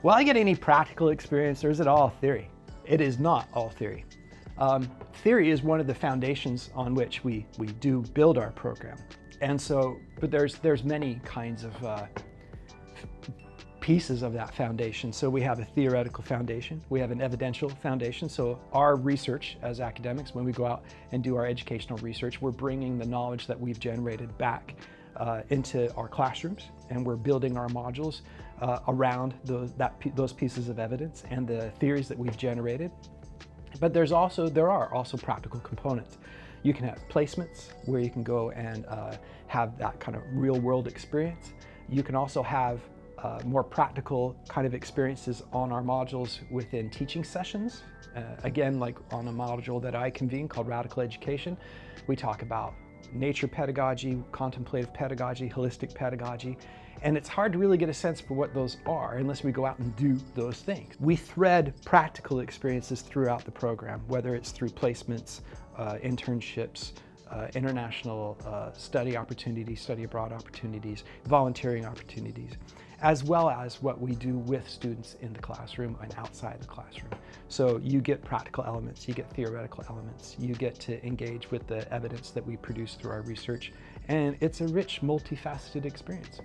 Will I get any practical experience, or is it all theory? It is not all theory. Theory is one of the foundations on which we do build our program. And so, but there's many kinds of pieces of that foundation. So we have a theoretical foundation, we have an evidential foundation. So our research as academics, when we go out and do our educational research, we're bringing the knowledge that we've generated back into our classrooms, and we're building our modules around those pieces of evidence and the theories that we've generated. But there are also practical components. You can have placements where you can go and have that kind of real world experience. You can also have more practical kind of experiences on our modules within teaching sessions. Again, like on a module that I convene called Radical Education, we talk about nature pedagogy, contemplative pedagogy, holistic pedagogy, and it's hard to really get a sense for what those are unless we go out and do those things. We thread practical experiences throughout the program, whether it's through placements, internships, international study opportunities, study abroad opportunities, volunteering opportunities, as well as what we do with students in the classroom and outside the classroom. So you get practical elements, you get theoretical elements, you get to engage with the evidence that we produce through our research, and it's a rich, multifaceted experience.